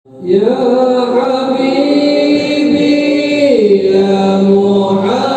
Ya Habibi ya Muhammad.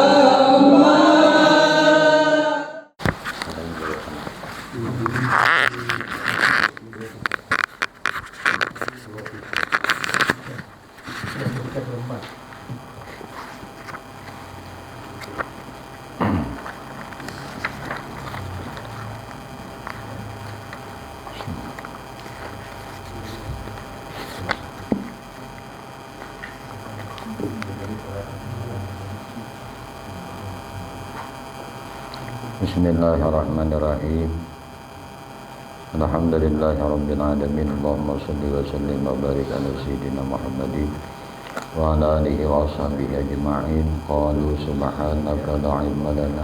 Bismillahirrahmanirrahim. Alhamdulillahirabbil alamin. Allahumma shalli wa sallim wa barik ala sayyidina Muhammadin wa ala alihi wa sahbihi ajma'in. Qalu subhanaka la ilma lana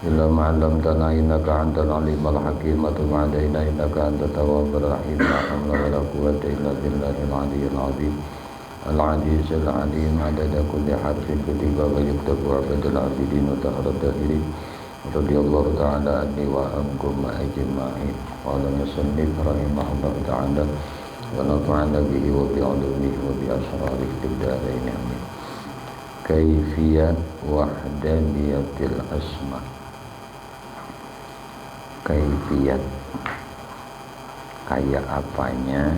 illa ma 'allamtana innaka antal alimul hakim. Wa tub 'alaina innaka antat tawwabur rahim. La hawla wa la quwwata illa billahil aliyyil azim. Al-'azizul 'alim 'adada kulli harfin kutiba wa yuktabu 'abadul 'abidin wa tahrat dahirin. Radiyallahu ta'ala anni wa ankum ajma'in. Qala musannif rahimahullah ta'ala wa nafa'ana bihi wa bi'ulumihi wa bi'asrarihi fid dharain amin. Kaifiyat wahdaniyatil asma. Kaifiyat kayak apanya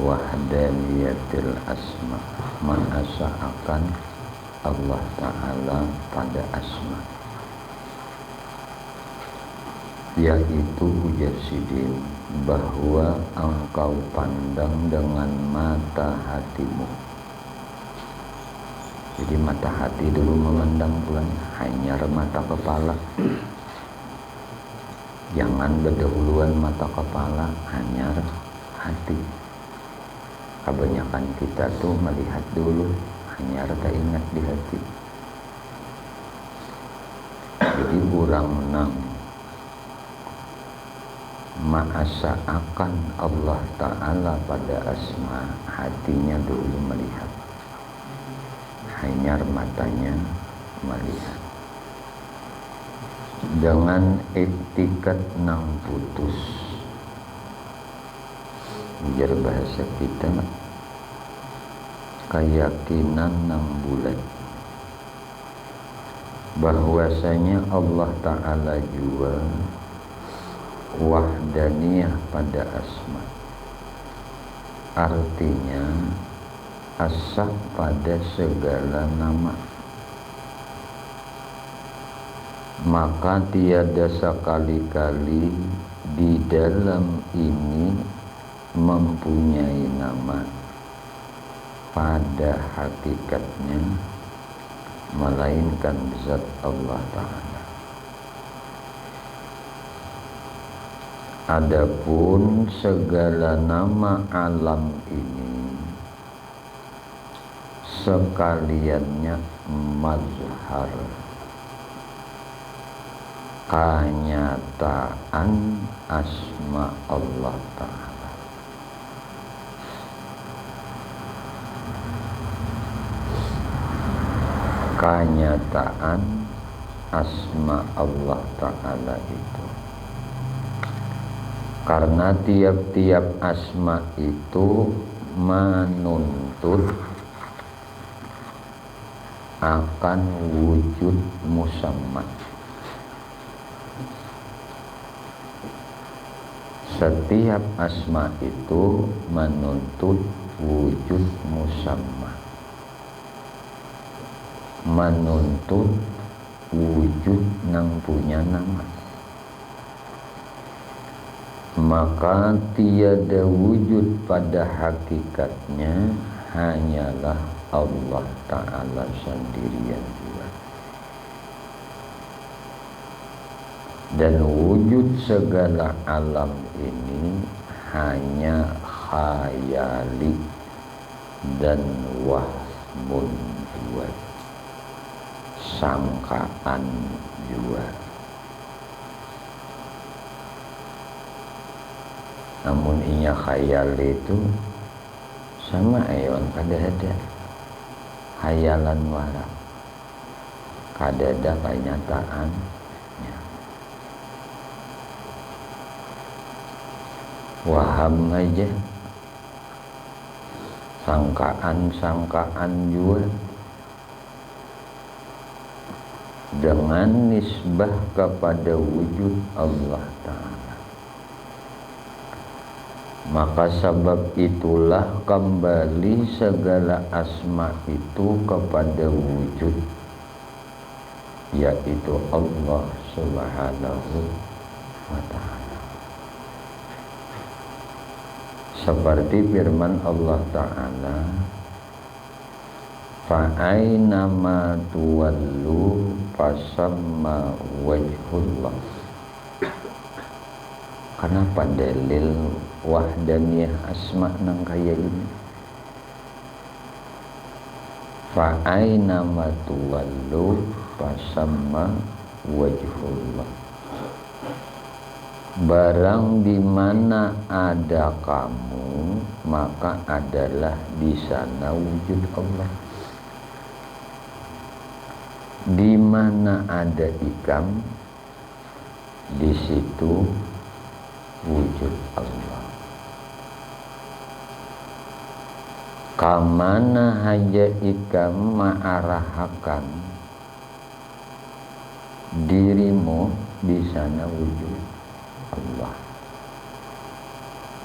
wahdaniyatil asma, menasa'akan Allah Ta'ala pada asma, yaitu ujar sidin bahwa engkau pandang dengan mata hatimu. Jadi mata hati dulu memandang Tuhan, hanya mata kepala. Jangan berdahuluan mata kepala, hanya hati. Kebanyakan kita tuh melihat dulu, hanya tak ingat di hati. Jadi kurang menang ma'asa akan Allah Ta'ala pada asma, hatinya dulu melihat, hanya matanya melihat. Dengan iktikat nang putus, biar bahasa kita keyakinan nang bulat bahwasanya Allah Ta'ala juga wahdaniyah pada asma, artinya asa pada segala nama. Maka tiada sekali-kali di dalam ini mempunyai nama pada hakikatnya melainkan zat Allah Ta'ala. Adapun segala nama alam ini sekaliannya mazhar, kenyataan asma Allah Ta'ala. Kenyataan asma Allah Ta'ala itu, karena tiap-tiap asma itu menuntut akan wujud musamma. Setiap asma itu menuntut wujud musamma, menuntut wujud nang punya nama. Maka tiada wujud pada hakikatnya, hanyalah Allah Ta'ala sendirian juga. Dan wujud segala alam ini hanya khayali dan wahmun juga, sangkaan juga. Namun inya khayal itu sama ayon kada-ada khayalan wara, kada-ada kenyataannya. Waham aja sangkaan-sangkaan juga dengan nisbah kepada wujud Allah Ta'ala. Maka sebab itulah kembali segala asma itu kepada wujud, yaitu Allah Subhanahu wa Ta'ala. Seperti firman Allah Ta'ala, fa'ainama tuwallu fasamma wajhullah. Kenapa dalil wahdaniyah asma nang kaya ini? Fa'ainama tuwallu fasamma wajhullah. Barang di mana ada kamu, maka adalah di sana wujud Allah. Di mana ada ikam, di situ wujud Allah. Kamana haja ikam ma'arahakan dirimu, di sana wujud Allah.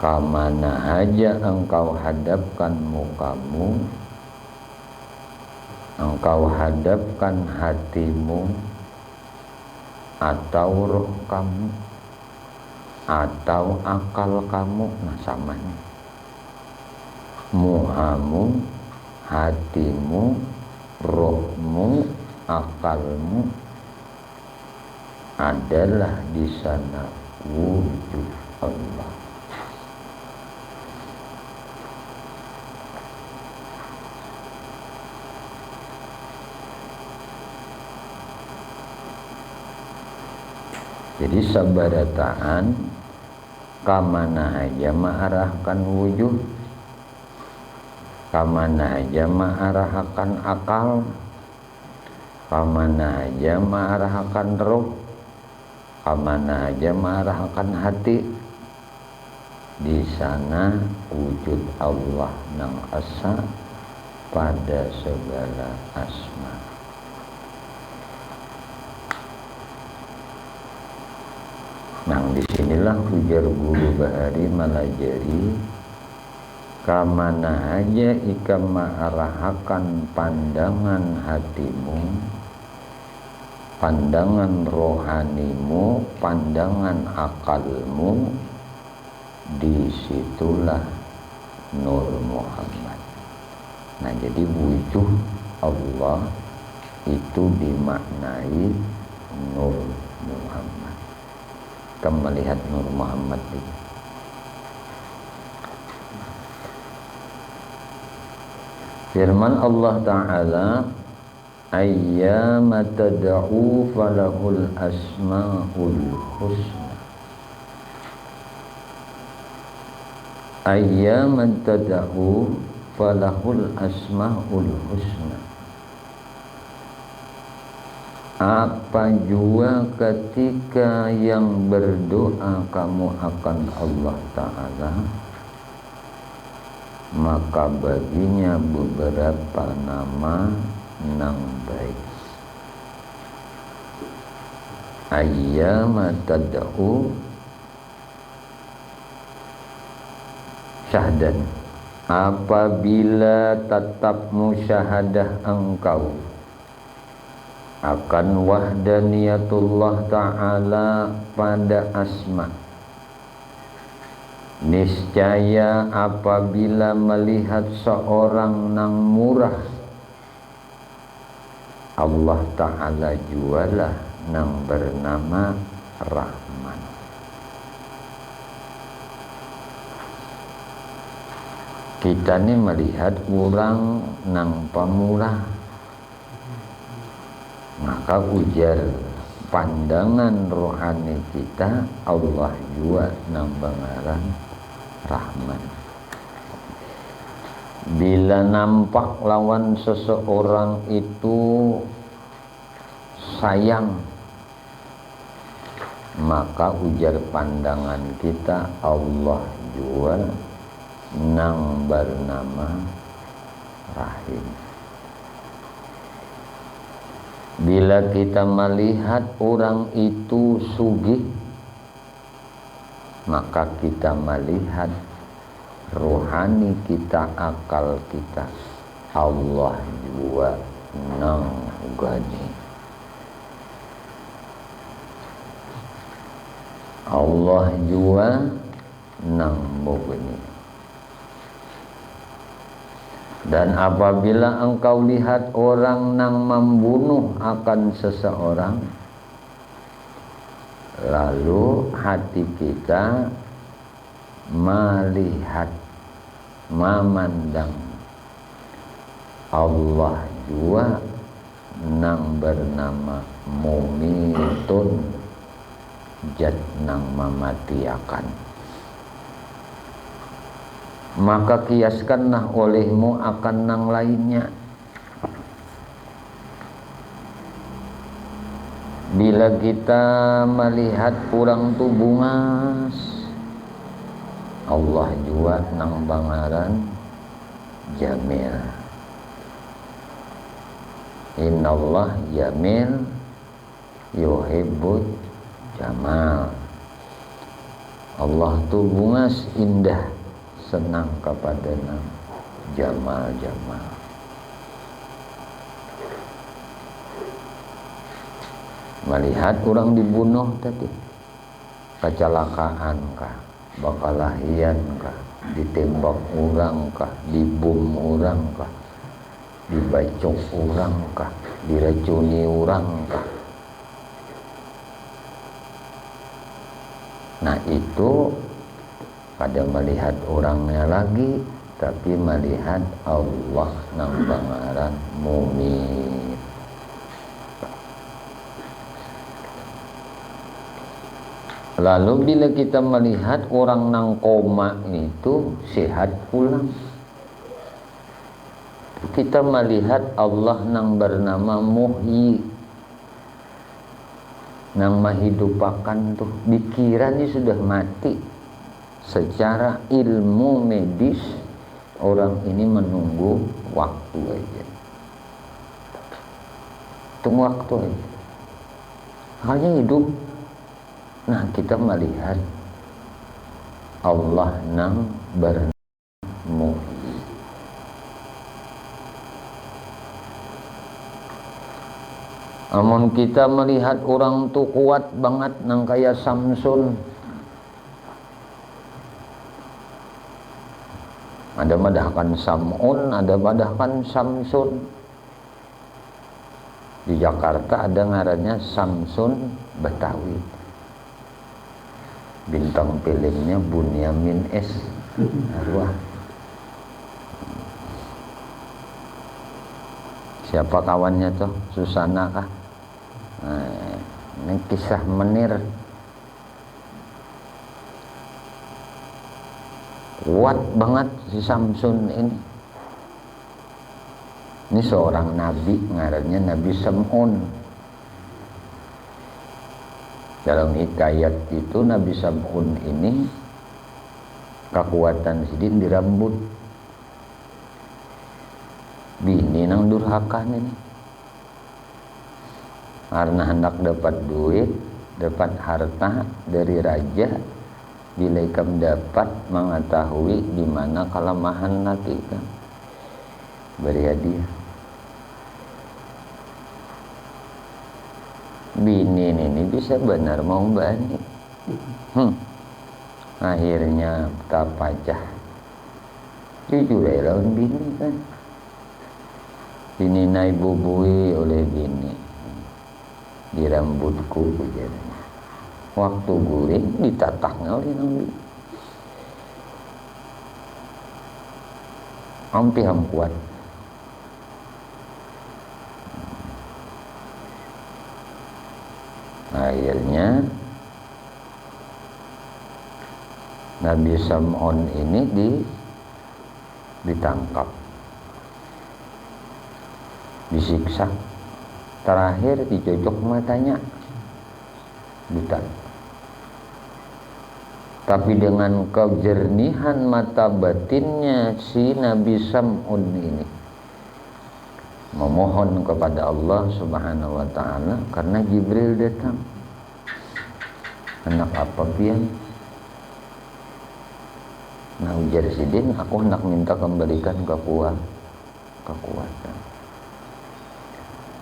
Kamana haja engkau hadapkan mukamu, engkau hadapkan hatimu atau roh kamu atau akal kamu, nah samanya muhamu, hatimu, rohmu, akalmu adalah di sana wujud Allah. Jadi sabarataan kamana aja ma'arahkan wujud, kamana aja ma'arahkan akal, kamana aja ma'arahkan roh, kamana aja ma'arahkan hati, di sana wujud Allah nang asa pada segala asma. Nang disinilah ujar guru Bahari Malajari, kamana aja ikam ma'arahakan pandangan hatimu, pandangan rohanimu, pandangan akalmu, disitulah Nur Muhammad. Nah, jadi wujud Allah itu dimaknai Nur Muhammad. Kamu melihat Nur Muhammad itu. Firman Allah Ta'ala, ayyama tad'u falahul asma'ul husna. Ayyama tad'u falahul asma'ul husna. Apa jua ketika yang berdoa kamu akan Allah Ta'ala, maka baginya beberapa nama nang baik. Ayyama tad'u syahdan, apabila tetap musyahadah engkau akan wahdaniyatullah Ta'ala pada asma, niscaya apabila melihat seorang nang murah, Allah Ta'ala jualah nang bernama Rahman. Kita ni melihat orang nang pamurah, maka ujar pandangan rohani kita, Allah jua nang bangaran Rahman. Bila nampak lawan seseorang itu sayang, maka ujar pandangan kita, Allah jua nang bernama rahim. Bila kita melihat orang itu sugih, maka kita melihat rohani kita, akal kita, Allah jua nang gani. Allah jua nang mogeni. Dan apabila engkau lihat orang nang membunuh akan seseorang, lalu hati kita melihat, memandang Allah jua nang bernama mumitun, jat nang mematiakan. Maka kiaskanlah olehmu akan nang lainnya. Bila kita melihat kurang tu bungas, Allah jua nang bangaran jamil. Innallah jamil yuhibbul jamal. Allah tu bungas, indah, senang kepada nang jamal-jamal. Melihat orang dibunuh tadi, kecelakaan kah, bakalahian kah, ditembak orang kah, dibom orang kah, dibacok orang kah, diracuni orang kah. Nah itu pada melihat orangnya lagi, tapi melihat Allah nang bangaran mumit. Lalu bila kita melihat orang nang koma itu sehat pulang, kita melihat Allah nang bernama Muhyi, nang menghidupakan tuh. Dikira ini sudah mati. Secara ilmu medis orang ini menunggu waktu aja, tunggu waktu aja, hanya hidup. Nah kita melihat Allah nang bernama. Amun kita melihat orang tu kuat banget nang kaya Samsun, ada madahkan Sam'un, ada madahkan Samsun. Di Jakarta ada ngarannya Samsun Betawi. Bintang filmnya Bunyamin S. Arwah. Siapa kawannya tuh? Susana kah? Nah, ini kisah menir. Kuat banget si Samsun ini. Ini seorang nabi, ngarannya Nabi Sam'un. Dalam hikayat itu Nabi Sam'un ini kekuatan sidin di rambut. Bini nang durhaka ini. Karena hendak dapat duit, dapat harta dari raja, bila ikam dapat mengetahui di mana kelemahan nanti kan, beri hadiah. Bini ini bisa benar mau bani. Akhirnya tak pacah. Jujur ya lawan bini kan. Bini naik bubui oleh bini di rambutku kejadiannya. Waktu guling ditataknya oleh Nabi. Hampir kuat. Akhirnya Nabi Sam'un ini ditangkap, disiksa, terakhir dicocok matanya, buta. Tapi dengan kejernihan mata batinnya si Nabi Sam'un ini, memohon kepada Allah Subhanahu wa taala karena Jibril datang. Anak apa pian? Nah ujar sidin, aku hendak minta kembalikan kekuatan.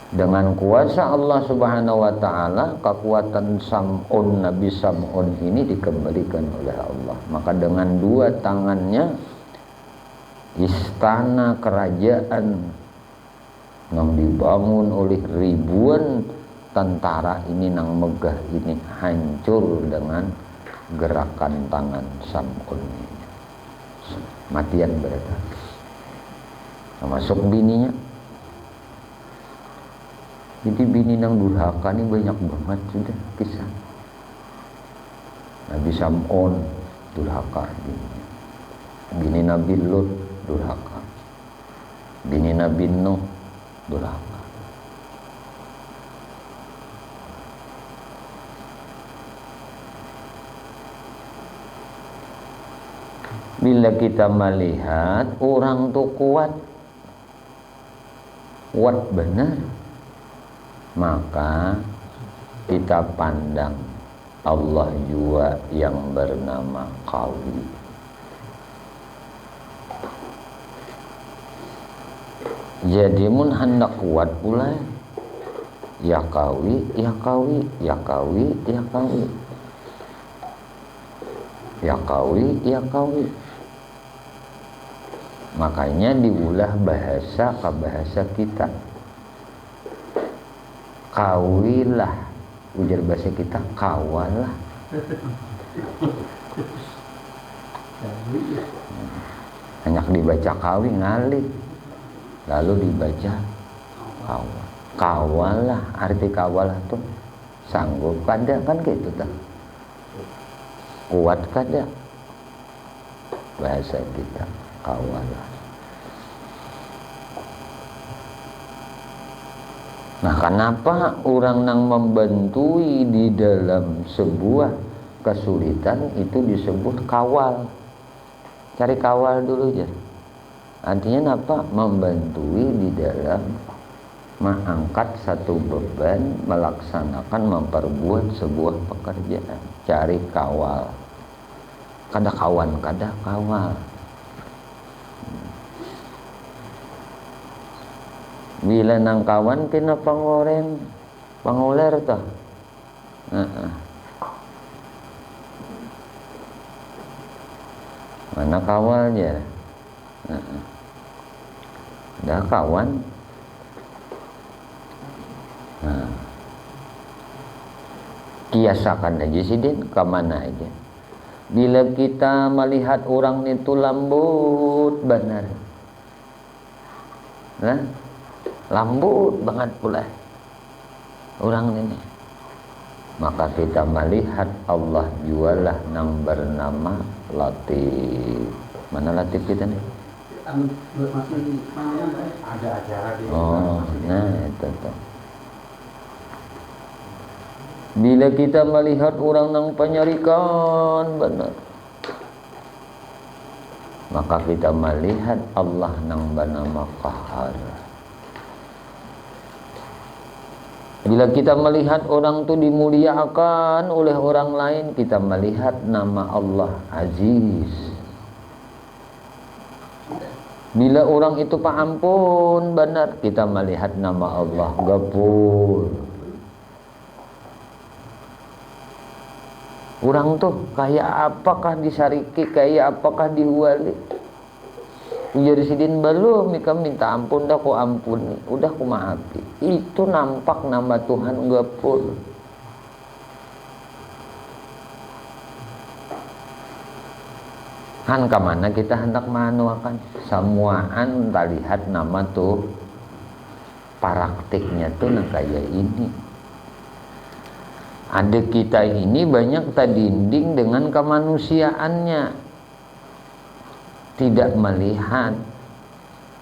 Dengan kuasa Allah Subhanahu wa taala, kekuatan Sam'un, Nabi Sam'un ini dikembalikan oleh Allah. Maka dengan dua tangannya istana kerajaan yang dibangun oleh ribuan tentara ini nang megah ini hancur dengan gerakan tangan Sam'un ini. Matian mereka, termasuk bininya. Jadi bini nang durhaka ini banyak banget sudah kisah. Nabi Sam'un durhaka bininya. Bini Nabi Lut durhaka. Bini Nabi Nuh durhaka. Bila kita melihat orang tuh kuat benar, maka kita pandang Allah juga yang bernama Qawi. Jadi mun hendak kuat pula, ya Qawi, ya Qawi, ya Qawi, ya Qawi, ya Qawi, ya Qawi. Makanya diulah bahasa ke bahasa kita. Kawilah, ujar bahasa kita kawalah. Hanya dibaca kawi ngalih, lalu dibaca kawal. Kawalah, arti kawalah tuh sanggup kada kan gitu tak? Kuat kada? Bahasa kita kawalah. Nah, kenapa orang yang membantui di dalam sebuah kesulitan itu disebut kawal? Cari kawal dulu aja. Artinya apa? Membantui di dalam mengangkat satu beban, melaksanakan, memperbuat sebuah pekerjaan. Cari kawal. Kada kawan, kada kawal. Bila nang kawan tina pangoler tah. Mana kawalnya? Dah kawan. Kiasakan aja sih Din, kemana aja. Bila kita melihat orang itu lembut benar, nah, lembut banget pula orang ini, maka kita melihat Allah jualah nang bernama Latif. Mana Latif kita nih? Ada acara di nah itu tuh. Bila kita melihat orang nang penyarikan benar, maka kita melihat Allah nang bernama Qahar. Bila kita melihat orang itu dimuliakan oleh orang lain, kita melihat nama Allah Aziz. Bila orang itu Pak ampun benar, kita melihat nama Allah Ghafur. Orang tuh kayak apakah disariki, kayak apakah dihuali. Ujar sidin belum, mika minta ampun dah ku ampuni, udah ku maafi. Itu nampak nama Tuhan Ghafur. Han kemana kita hendak manuakan? Semuaan tak lihat nama tuh praktiknya tuh nah kayak ini. Ada kita ini banyak terdinding dengan kemanusiaannya, tidak melihat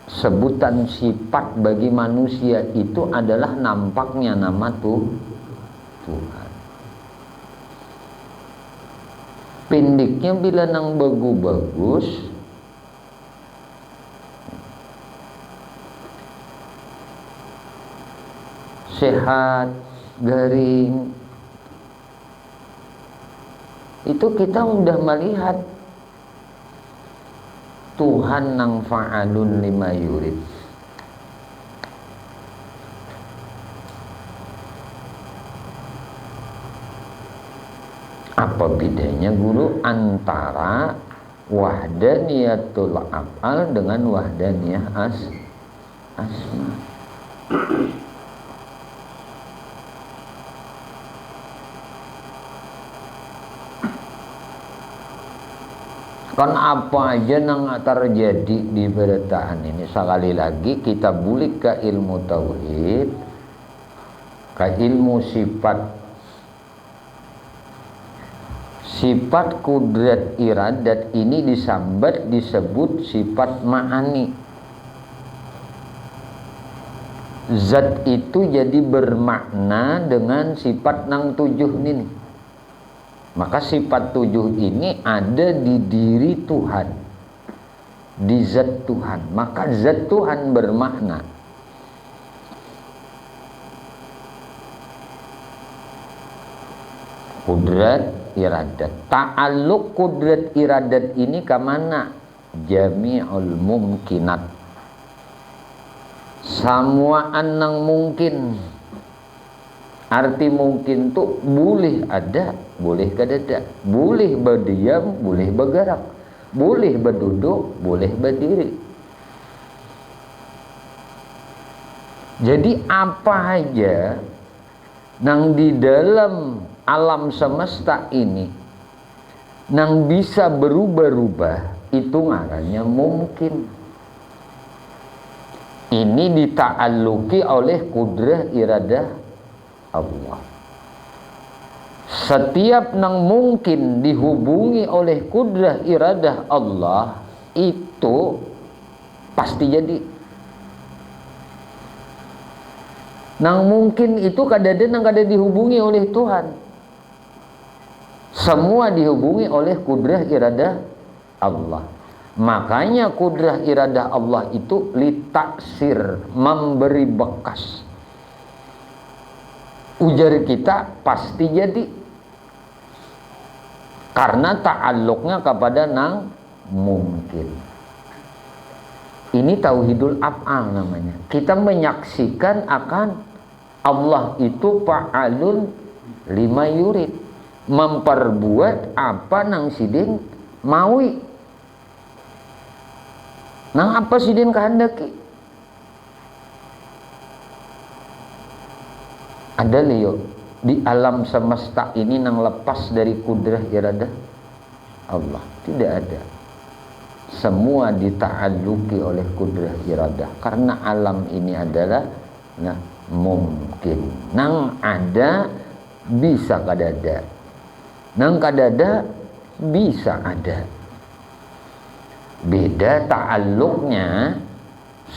sebutan sifat bagi manusia itu adalah nampaknya nama Tuhan. Pendeknya bila nang bagus, sehat, garing. Itu kita udah melihat Tuhan nang fa'alun lima yurid. Apa bedanya guru antara wahdaniyatul af'al dengan wahdaniyah asma? Kan apa aja yang terjadi di beritaan ini, sekali lagi kita bulik ke ilmu tauhid, ke ilmu sifat kudrat iradat ini disambat disebut sifat ma'ani. Zat itu jadi bermakna dengan sifat nang tujuh ini. Maka sifat tujuh ini ada di diri Tuhan, di zat Tuhan. Maka zat Tuhan bermakna. Kudrat iradat. Ta'alluq kudrat iradat ini kemana? Jami'ul mumkinat. Semua anang mungkin. Arti mungkin tuh boleh ada, boleh kadada, boleh berdiam, boleh bergerak, boleh berduduk, boleh berdiri. Jadi apa aja nang di dalam alam semesta ini nang bisa berubah-ubah itu ngarannya mungkin. Ini dita'alluki oleh kudrah iradah Allah. Setiap nang mungkin dihubungi oleh kudrah iradah Allah itu pasti jadi. Nang mungkin itu kadada nang kada dihubungi oleh Tuhan. Semua dihubungi oleh kudrah iradah Allah. Makanya kudrah iradah Allah itu litaksir, memberi bekas. Ujar kita pasti jadi karena ta'alluqnya kepada nang mungkin. Ini tauhidul af'al namanya. Kita menyaksikan akan Allah itu fa'alun lima yurid, memperbuat apa nang sidin maui, nang apa sidin kehendaki. Ada liyo di alam semesta ini nang lepas dari kudrah iradah Allah, tidak ada. Semua dita'alluki oleh kudrah iradah karena alam ini adalah mungkin. Nang ada bisa kadada, nang kadada bisa ada. Beda ta'alluqnya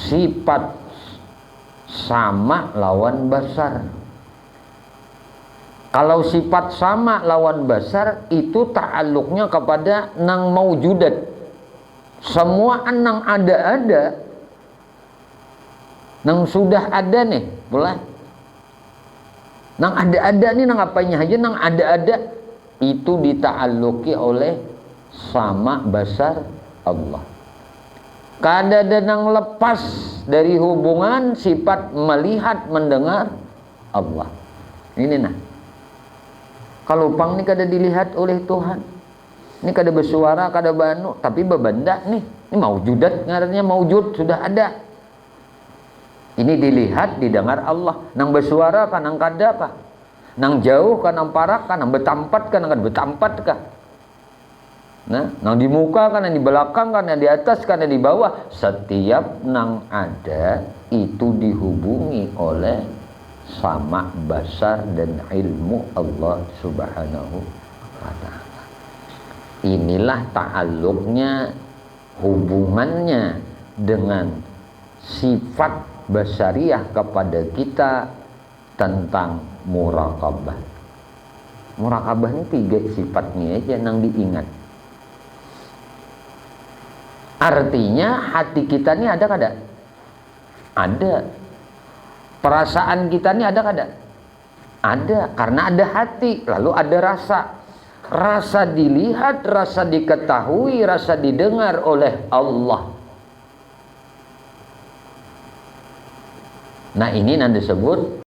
sifat sama lawan basar. Kalau sifat sama lawan basar itu ta'alluqnya kepada nang maujudat. Semua nang ada-ada, nang sudah ada nih, boleh. Nang ada-ada nih nang apanya aja nang ada-ada itu dita'alluqi oleh sama basar Allah. Kada ada nang lepas dari hubungan sifat melihat mendengar Allah. Ini nah. Kalau pang ini kada dilihat oleh Tuhan, ini kada bersuara, kada banu, tapi bebenda nih, ini maujudat, ngarannya maujud, sudah ada. Ini dilihat, didengar Allah. Nang bersuara kan, nang kada kah? Nang jauh kan, nang parak kan, nang betampat kan, nang kada betampat kah? Nah, nang di muka kan, nang di belakang kan, nang di atas kan, nang di bawah. Setiap nang ada itu dihubungi oleh sama basar dan ilmu Allah subhanahu wa ta'ala. Inilah ta'alluqnya, hubungannya dengan sifat basariah kepada kita tentang muraqabah. Muraqabah ini 3 sifatnya aja nang diingat. Artinya hati kita ini ada kada? Ada. Perasaan kita ini ada kada? Ada, karena ada hati, lalu ada rasa. Rasa dilihat, rasa diketahui, rasa didengar oleh Allah. Nah, ini yang disebut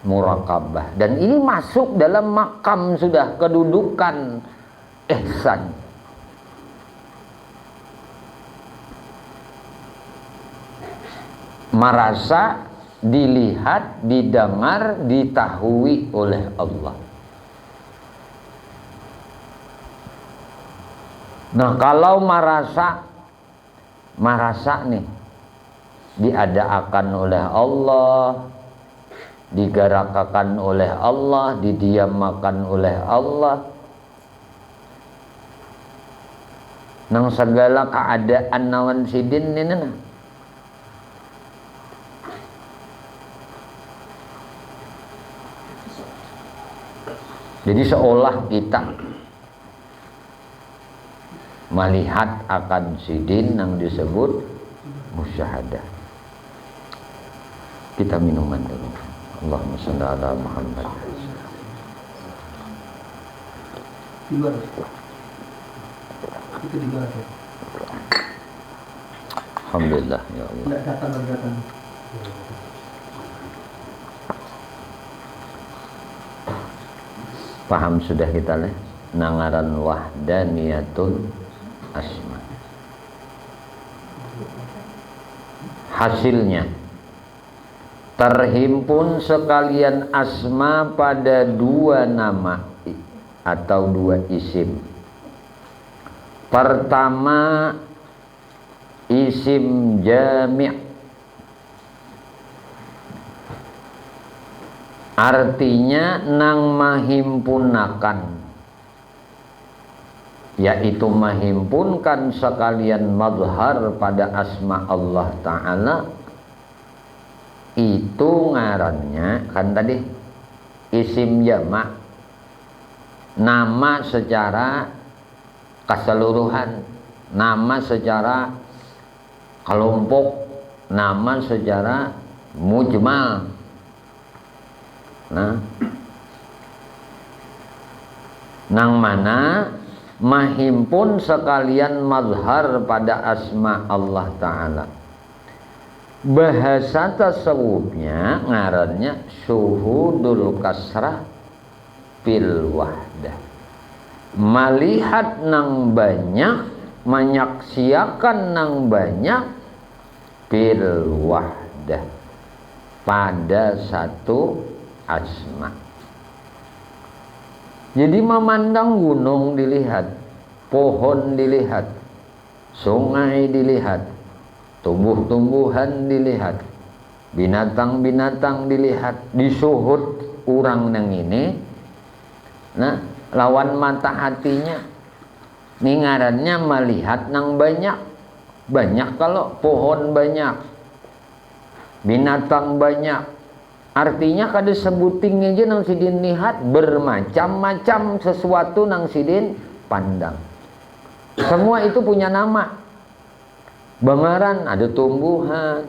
muraqabah. Dan ini masuk dalam makam sudah kedudukan ihsan. Merasa dilihat, didengar, ditahui oleh Allah. Nah, kalau merasa nih diadakan oleh Allah, digerakkan oleh Allah, didiamakan oleh Allah, nang segala keadaan nawan sidin ini nah. Jadi seolah kita melihat akan sidin yang disebut musyahadah. Kita minuman dulu. Allahumma shalli ala Muhammad. Di luar. Itu di luar. Alhamdulillah ya Allah. Enggak datang. Paham sudah kita leh nangaran wahdaniyatul asma. Hasilnya terhimpun sekalian asma pada dua nama atau dua isim. Pertama isim jami', artinya nang mahimpunakan, yaitu mahimpunkan sekalian mazhar pada asma Allah Ta'ala. Itu ngarannya kan tadi isim jama', nama secara keseluruhan, nama secara kelompok, nama secara mujmal. Nah, nang mana mahimpun sekalian mazhar pada asma Allah Ta'ala. Bahasa tasawufnya ngarannya syuhudul kasrah fil wahdah. Melihat nang banyak, menyaksiakan nang banyak fil wahdah, pada satu asma. Jadi memandang gunung dilihat, pohon dilihat, sungai dilihat, tumbuh-tumbuhan dilihat, binatang-binatang dilihat, disuhud orang yang ini. Nah, lawan mata hatinya ningarannya melihat nang banyak. Banyak kalau pohon banyak, binatang banyak. Artinya kada sebuting aja nang sidin lihat, bermacam-macam sesuatu nang sidin pandang. Semua itu punya nama. Bangaran, ada tumbuhan,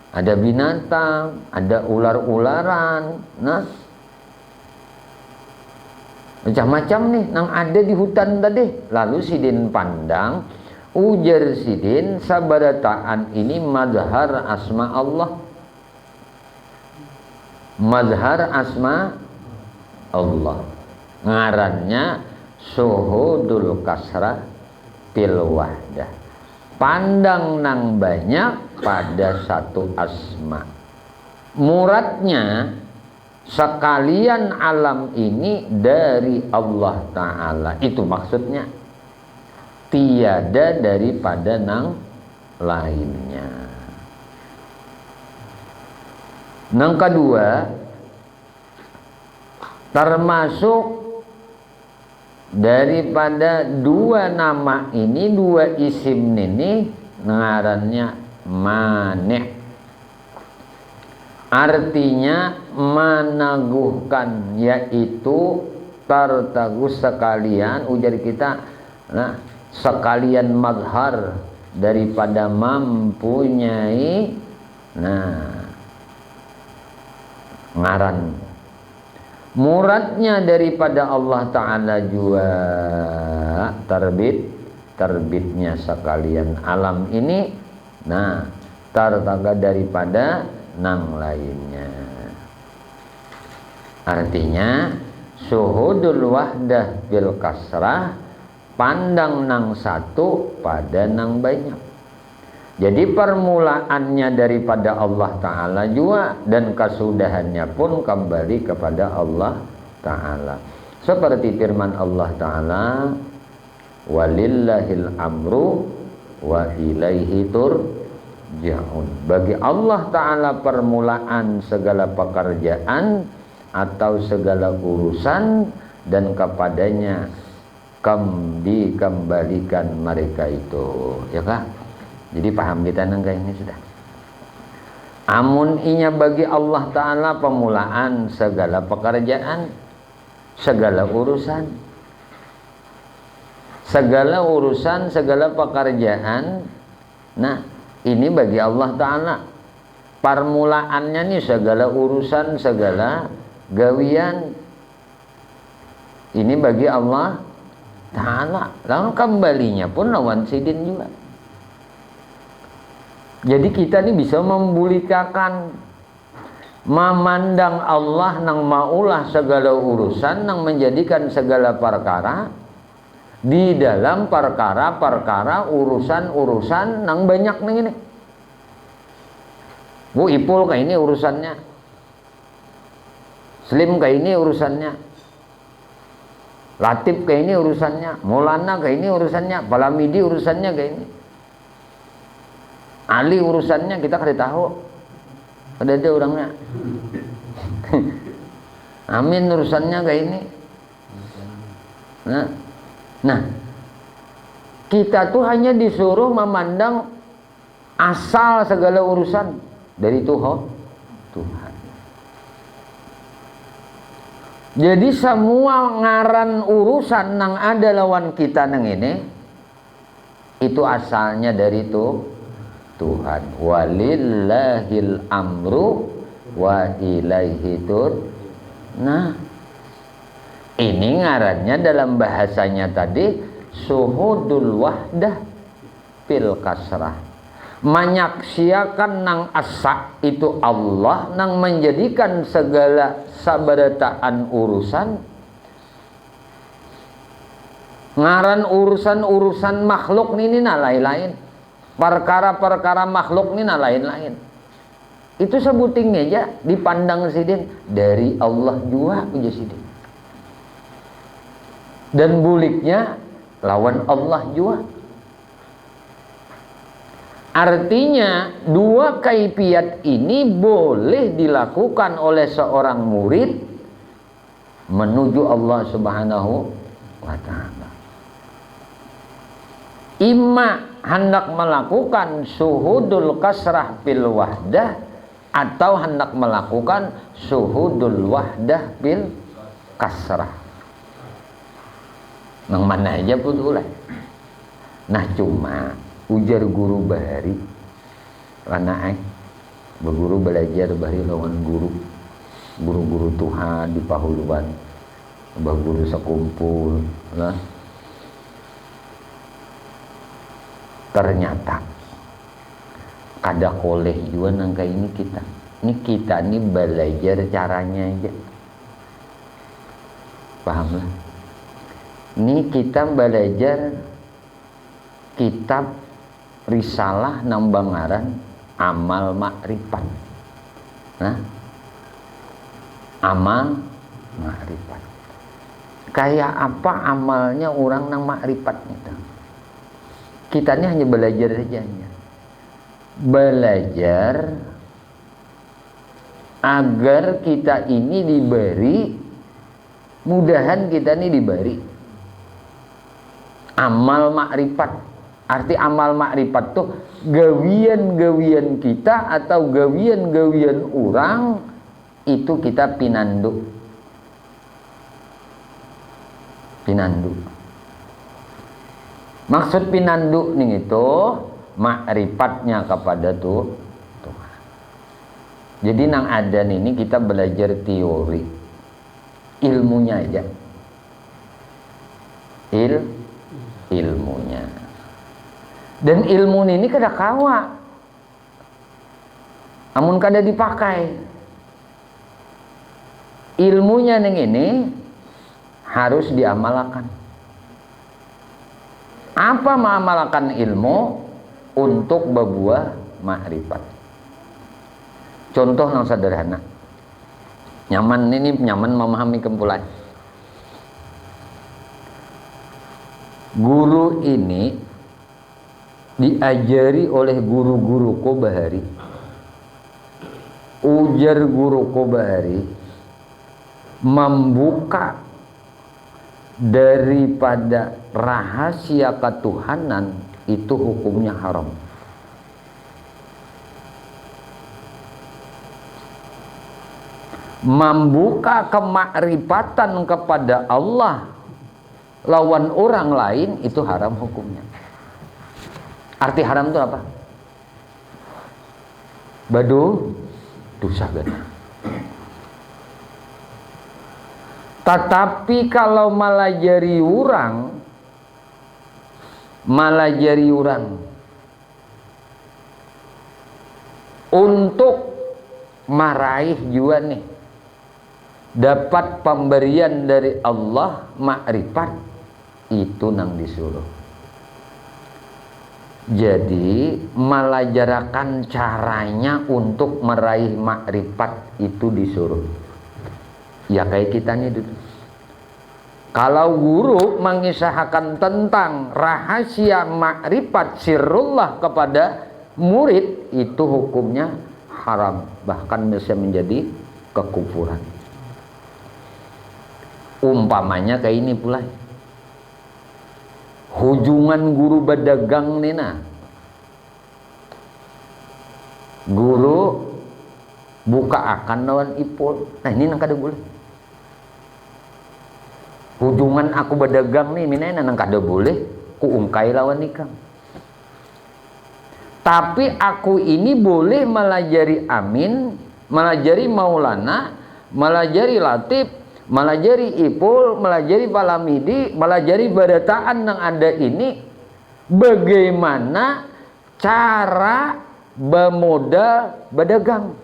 ada binatang, ada ular-ularan. Nah, macam-macam nih nang ada di hutan tadi. Lalu sidin pandang, ujar sidin sabarataan ini mazhar asma Allah. Mazhar asma Allah, ngarannya syuhudul kasrah fil wahdah. Pandang nang banyak pada satu asma. Muradnya sekalian alam ini dari Allah Ta'ala. Itu maksudnya, tiada daripada nang lainnya. Nang kedua, termasuk daripada dua nama ini, dua isim ini, ngarannya mane'. Artinya meneguhkan, yaitu terteguh sekalian, ujar kita, nah, sekalian mazhar daripada mempunyai, nah, ngaran. Muradnya daripada Allah Ta'ala juga terbitnya sekalian alam ini, nah tartaga daripada nang lainnya. Artinya suhudul wahdah bil kasrah, pandang nang satu pada nang banyak. Jadi permulaannya daripada Allah Ta'ala juga, dan kesudahannya pun kembali kepada Allah Ta'ala. Seperti firman Allah Ta'ala, walillahil amru wa ilaihi turja'un. Bagi Allah Ta'ala permulaan segala pekerjaan atau segala urusan, dan kepadanya dikembalikan mereka itu, ya kak. Jadi paham kita nangka ini sudah. Amun inya bagi Allah Ta'ala pemulaan segala pekerjaan, segala urusan, segala pekerjaan. Nah ini bagi Allah Ta'ala permulaannya nih, segala urusan, segala gawian, ini bagi Allah Ta'ala. Lalu kembalinya pun lawan sidin juga. Jadi kita ini bisa membulikakan, memandang Allah nang maulah segala urusan, nang menjadikan segala perkara di dalam perkara-perkara urusan-urusan nang banyak nih ini. Bu Ipul kayak ini urusannya, Slim kayak ini urusannya, Latif kayak ini urusannya, Maulana kayak ini urusannya, Palamidi urusannya kayak ini, Ali urusannya kita kasih tahu, ada orangnya. Amin urusannya kayak ini. Nah, kita tuh hanya disuruh memandang asal segala urusan dari Tuhan. Jadi semua ngaran urusan nang ada lawan kita nang ini, itu asalnya dari Tuhan. Walillahil amru wa ilaihi tur. Nah, ini ngarannya dalam bahasanya tadi suhudul wahdah fil kasrah. Menyaksiakan nang asa itu Allah, nang menjadikan segala sabarataan urusan. Ngaran urusan-urusan makhluk ini nah lain-lain. Perkara-perkara makhluk ini nah lain-lain. Itu sebutingnya aja dipandang sidin dari Allah juga punya sidin. Dan buliknya lawan Allah juga. Artinya dua kaifiat ini boleh dilakukan oleh seorang murid menuju Allah Subhanahu wa ta'ala. Imma hendak melakukan suhudul kasrah fil wahdah, atau hendak melakukan suhudul wahdah fil kasrah. Nang mana aja pun ulah. Nah cuma ujar guru bahari karena berguru belajar bahari lawan guru Tuhan di pahuluan, guru sekumpul lah. Ternyata kada koleh juga nangka ini kita ini belajar caranya aja, paham lah. Ini kita belajar kitab risalah nambangaran amal makrifat. Nah, amal makrifat kayak apa amalnya orang nang makrifat itu. Kita ini hanya belajar saja, belajar agar kita ini diberi, mudahan kita ini diberi amal makrifat. Arti amal makrifat tuh gawian-gawian kita atau gawian-gawian orang itu kita pinandu. Maksud pinandu nih itu makrifatnya kepada Tuhan. Jadi nang adan ini kita belajar teori, ilmunya aja. Ilmunya. Dan ilmu ini kada kawa. Amun kada dipakai. Ilmunya neng ini harus diamalkan. Apa mengamalkan ilmu? Untuk berbuah makrifat. Contoh yang sederhana. Nyaman memahami kempulan. Guru ini diajari oleh guru-guru ko bahari. Ujar guru ko bahari membuka daripada rahasia ketuhanan itu hukumnya haram. Membuka kemakrifatan kepada Allah lawan orang lain itu haram hukumnya. Arti haram itu apa? Dosa benar. Tetapi kalau malajari orang untuk meraih juga nih dapat pemberian dari Allah makrifat, itu nang disuruh. Jadi malajarakan caranya untuk meraih makrifat itu disuruh. Ya kayak kita nih dulu. Kalau guru mengisahkan tentang rahasia makrifat sirrullah kepada murid, itu hukumnya haram, bahkan bisa menjadi kekufuran. Umpamanya kayak ini pula. Hujungan guru berdagang nih nah. Guru buka akan lawan ipul. Nah ini nang kada boleh. Hujungan aku berdagang nih minai nang kada boleh ku ungkai lawan nikah. Tapi aku ini boleh melajari amin, melajari maulana, melajari latif, melajari ipul, melajari palamidi, melajari badataan yang ada ini. Bagaimana cara bermodal berdagang?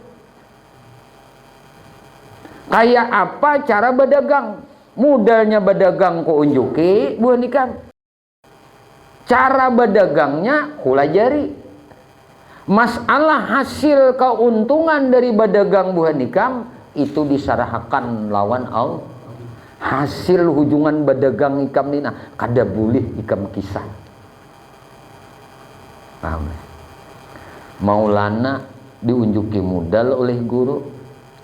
Kayak apa cara berdagang? Modalnya berdagang ku unjuki, buah nikam. Cara berdagangnya ku lajari. Masalah hasil keuntungan dari berdagang buah nikam itu disarahkan lawan Allah. Hasil hubungan berdagang ikam ni nah kada boleh ikam kisah. Paham? Maulana diunjuki modal oleh guru,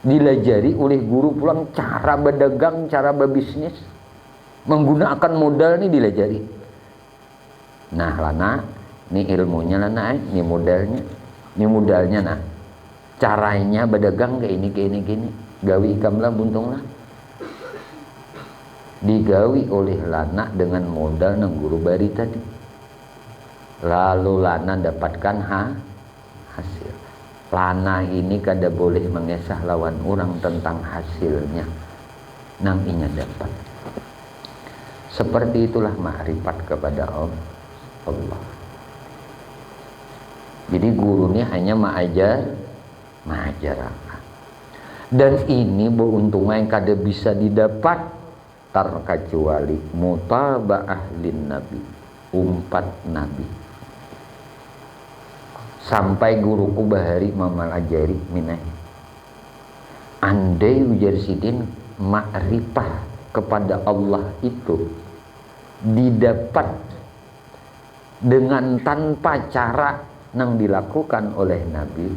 dilajari oleh guru pulang cara berdagang, cara berbisnis, menggunakan modal ni dilajari. Nah lana, ni ilmunya lana, ni modalnya nah. Caranya berdagang kayak ini, gawi ikamlah buntunglah. Digawi oleh lana dengan modal nang guru bari tadi. Lalu lana dapatkan hasil. Lana ini kada boleh mengesah lawan orang tentang hasilnya. Nang inya dapat. Seperti itulah makrifat kepada Allah. Jadi guru ini hanya mengajar. Dan ini beruntungnya yang kada bisa didapat terkecuali mutaba'ah lin nabi, umpat nabi. Sampai guruku bahari memelajari minai. Andai ujar sidin makrifah kepada Allah itu didapat dengan tanpa cara yang dilakukan oleh nabi,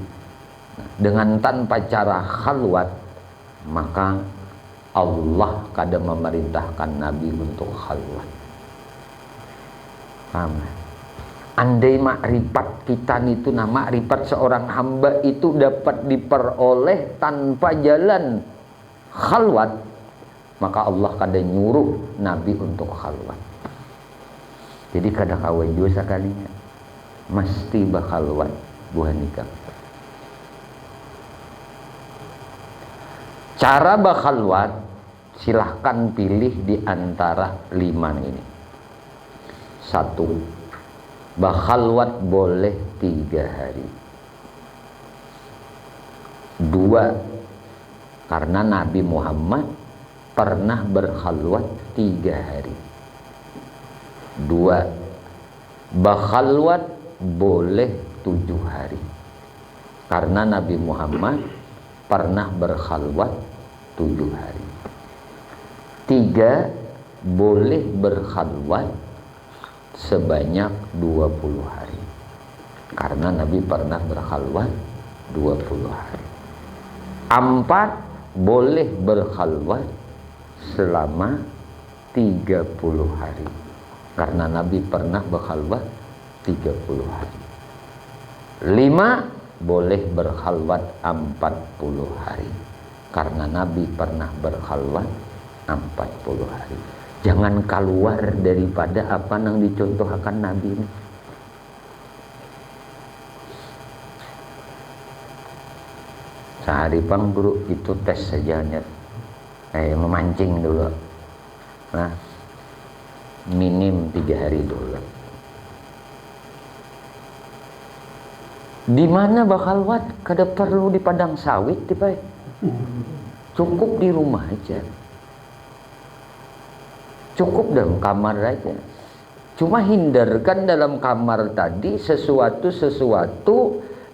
dengan tanpa cara khalwat, maka Allah kada memerintahkan Nabi untuk khalwat. Paham? Andai makrifat kita itu, nah makrifat seorang hamba itu dapat diperoleh tanpa jalan khalwat, maka Allah kada nyuruh Nabi untuk khalwat. Jadi kada kawan juga sekalinya mesti bakhalwat buah nikah. Cara berkhalwat silahkan pilih di antara 5 ini. 1. Berkhalwat boleh 3 hari. 2. Karena Nabi Muhammad pernah berkhalwat 3 hari. 2. Berkhalwat boleh 7 hari. Karena Nabi Muhammad pernah berkhalwat 7 hari. 3. Boleh berkhalwat sebanyak 20 hari. Karena Nabi pernah berkhalwat 20 hari. 4. Boleh berkhalwat selama 30 hari. Karena Nabi pernah berkhalwat 30 hari. 5. Boleh berkhalwat 40 hari. Karena Nabi pernah berkhalwat 40 hari. Jangan keluar daripada apa yang dicontohkan Nabi ini. Sehari pang bro, itu tes saja, memancing dulu. Nah, minim 3 hari dulu. Di mana berkhalwat? Kada perlu di padang sawit, tipe. Cukup di rumah aja. Cukup dalam kamar aja. Cuma hindarkan dalam kamar tadi sesuatu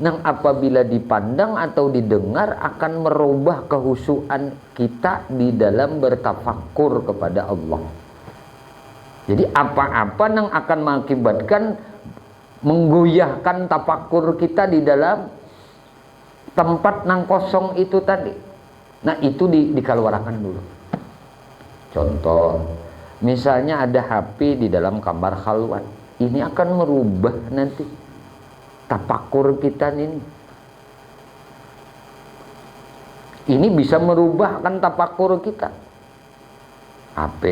yang apabila dipandang atau didengar akan merubah kehusuan kita di dalam bertafakkur kepada Allah. Jadi apa-apa yang akan mengakibatkan menggoyahkan tafakkur kita di dalam tempat nang kosong itu tadi. Nah, itu dikeluarkan dulu. Contoh, misalnya ada HP di dalam kamar khalwat. Ini akan merubah nanti tafakkur kita ini. Ini bisa merubahkan tafakkur kita. HP,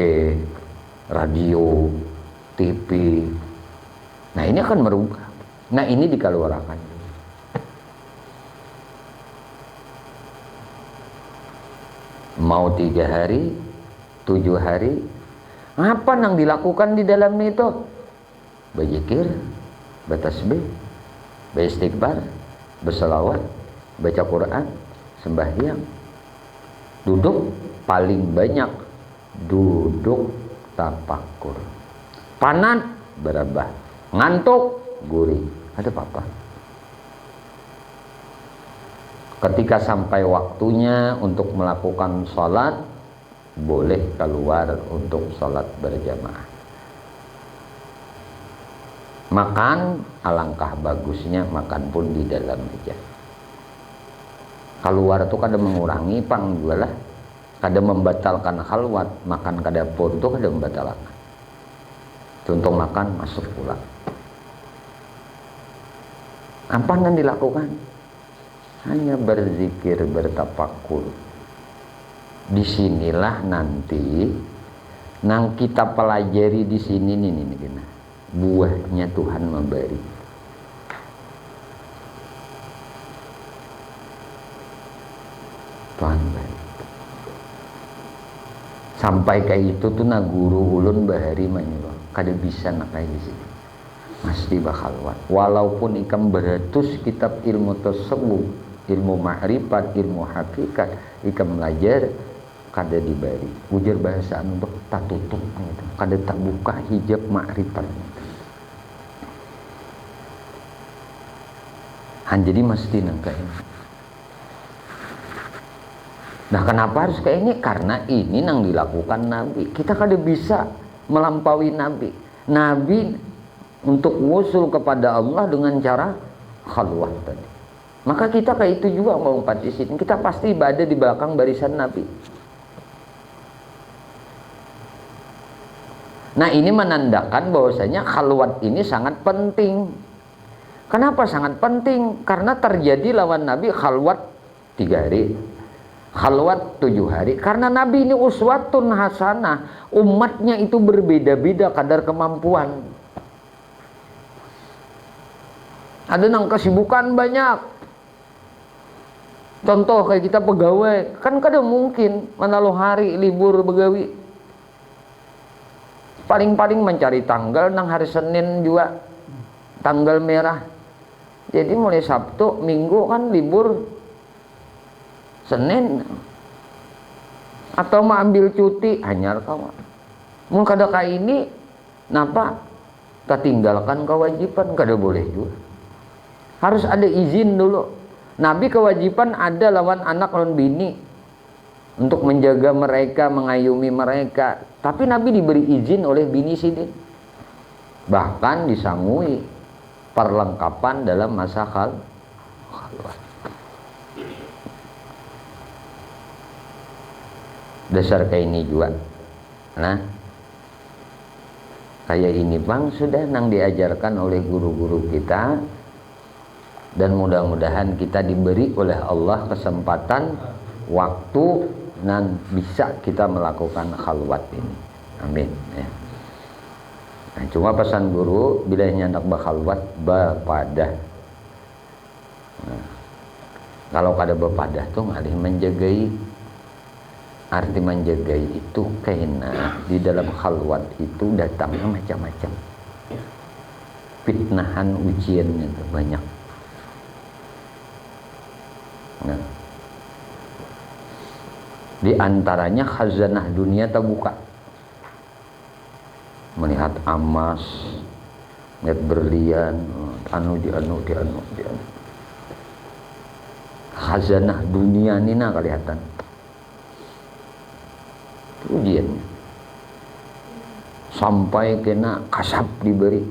radio, TV. Nah, ini akan merubah. Nah, ini dikeluarkan. Mau 3 hari, 7 hari, apa yang dilakukan di dalam itu? Berzikir, bertasbih, beristighfar, berselawat, baca Quran, sembahyang. Duduk paling banyak, duduk tafakkur. Panat, berabah. Ngantuk, gurih. Ada apa-apa? Ketika sampai waktunya untuk melakukan sholat, boleh keluar untuk sholat berjamaah. Makan, alangkah bagusnya makan pun di dalam aja. Keluar itu kada mengurangi pang lah, kada membatalkan khalwat. Makan kada pun itu kada membatalkan. Contoh makan, masuk pulang. Apa yang dilakukan? Hanya berzikir, bertafakkur. Disinilah nanti nang kita pelajari di sini nih, buahnya Tuhan memberi. Tuhan beri. Sampai kayak itu tuh na guru ulun bahari menyuruh kada bisa nak kayak di sini. Mesti bakhalwat. Walaupun ikam beratus kitab ilmu tersebut, ilmu ma'rifat, ilmu hakikat, ikam belajar kada dibari. Ujar bahasa untuk tak tutup gitu. Kada tak buka hijab ma'rifat. Jadi mesti nang kayak ini. Nah, kenapa harus kayak ini? Karena ini yang dilakukan Nabi. Kita kada bisa melampaui Nabi. Nabi untuk wusul kepada Allah dengan cara khalwat tadi. Maka kita kayak itu juga mau partisipan. Kita pasti berada di belakang barisan Nabi. Nah, ini menandakan bahwasanya khalwat ini sangat penting. Kenapa sangat penting? Karena terjadi lawan Nabi khalwat 3 hari. Khalwat 7 hari. Karena Nabi ini uswatun hasanah. Umatnya itu berbeda-beda kadar kemampuan. Ada yang kesibukan banyak. Contoh kayak kita pegawai, kan kada mungkin mana lo hari libur begawi. Paling-paling mencari tanggal nang hari Senin juga tanggal merah. Jadi mulai Sabtu, Minggu kan libur. Senin atau mau ambil cuti hanyar kawan. Mun kada ka ini napa? Tak tinggalkan kewajiban, kada boleh juga. Harus ada izin dulu. Nabi kewajiban ada lawan anak lawan bini untuk menjaga mereka, mengayumi mereka. Tapi Nabi diberi izin oleh bini sidin. Bahkan disangui perlengkapan dalam masa khalwat. Dasar kayak ini juga. Nah, kayak ini bang sudah nang diajarkan oleh guru-guru kita. Dan mudah-mudahan kita diberi oleh Allah kesempatan waktu dan bisa kita melakukan khalwat ini. Amin ya. Nah, cuma pesan guru bila hendak berkhalwat berpadah. Nah, kalau kada berpadah tuh ngalih menjagai. Arti menjagai itu karena di dalam khalwat itu datangnya macam-macam. Fitnahan ujiannya itu banyak. Nah, di antaranya khazanah dunia terbuka, melihat emas, melihat berlian, di anu. Khazanah dunia ini nah kelihatan. Itu ujiannya. Sampai kena kasab diberi.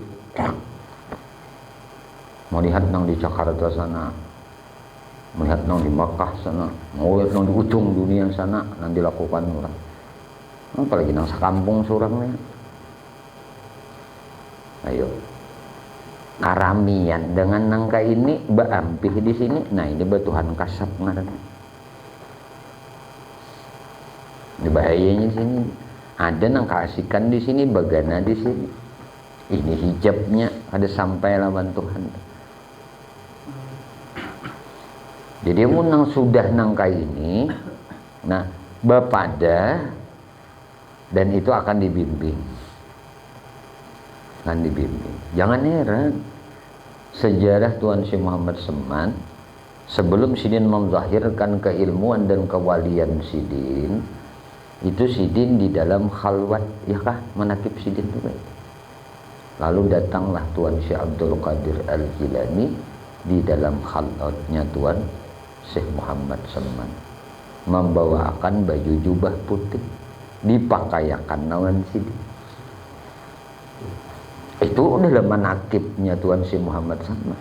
Mau lihat nang di Jakarta sana, melihat nang di Makkah sana, mau lihat nang di ujung dunia sana, nanti lakukan orang. Apalagi nang sekampung surangnya. Ayo, karamian dengan nangka ini baampih di sini. Nah ini batuhan kasab ngaran. Ini bahayanya di sini. Ada nang keasikan di sini, bagana di sini. Ini hijabnya ada sampai lawan Tuhan. Jadi munang sudah nangka ini, nah bapada dan itu akan dibimbing, Jangan heran sejarah Tuan Syekh Muhammad Seman sebelum Sidin menzahirkan keilmuan dan kewalian Sidin, itu Sidin di dalam khalwat, ya kah manakib Sidin itu. Lalu datanglah Tuan Syekh Abdul Qadir Al-Jilani di dalam khalwatnya Tuan Syekh Muhammad Seman, membawakan baju jubah putih, dipakayakan lawan Sidin. Itu adalah manakibnya Tuan Syekh Muhammad Seman.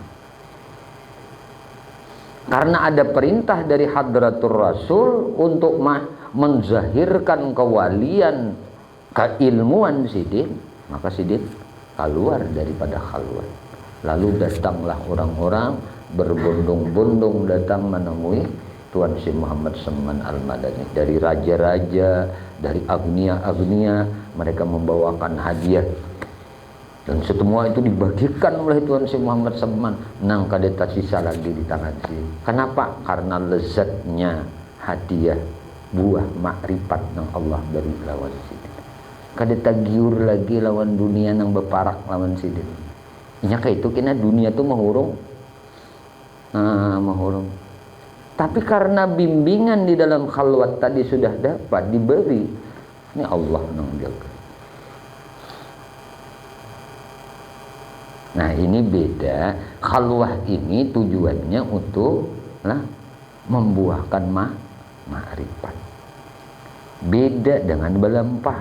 Karena ada perintah dari Hadratur Rasul untuk menzahirkan kewalian, keilmuan Sidin, maka Sidin keluar daripada khalwat. Lalu datanglah orang-orang berbondong-bondong datang menemui Tuan Syekh Muhammad Seman Al-Madani. Dari raja-raja, dari agnia-agnia, mereka membawakan hadiah. Dan semua itu dibagikan oleh Tuan Syekh Muhammad Seman. Nang kada tersisa lagi di tangan sini. Kenapa? Karena lezatnya hadiah buah makrifat yang Allah beri lawan sini. Kada tagiur lagi lawan dunia nang beparak lawan sini. Nya kayak itu kena dunia tuh menghurung. Tapi karena bimbingan di dalam khalwat tadi sudah dapat diberi, ini Allah nang jaga. Nah ini beda. Khalwah ini tujuannya untuk membuahkan ma'rifat. Beda dengan belampah.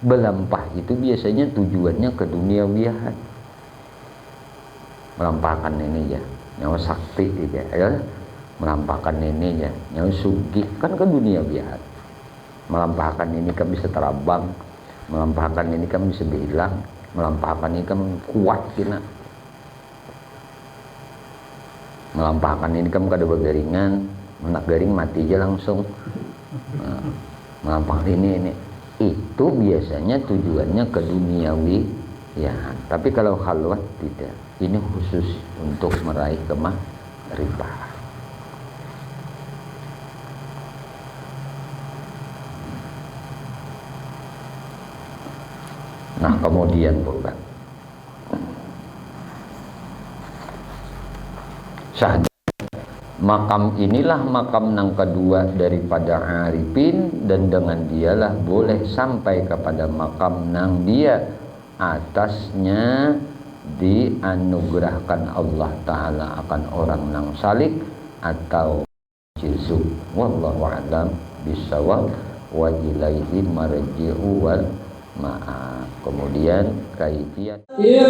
Belampah itu biasanya tujuannya ke duniawiyahan. Melampahkan ini ya, nyawa sakti ya, melampahkan ini ya, nyawa sugih kan ke duniawiyahan. Melampahkan ini kan bisa terabang, melampahkan ini kan bisa bilang, melampahkan ini kan kuat kena. Melampahkan ini kan kada bergaringan, menak garing mati aja langsung. Melampahkan ini itu biasanya tujuannya ke duniawi ya. Tapi kalau khalwat tidak, ini khusus untuk meraih kemakrifatan. Nah kemudian purba sahada, makam inilah makam yang kedua daripada arifin, dan dengan dialah boleh sampai kepada makam nang dia atasnya dianugerahkan Allah Ta'ala akan orang nang salik atau juzuk. Wallahu a'lam bishawab wa ilaihi marji'u wal ma'ab. Kemudian kaifiyat ya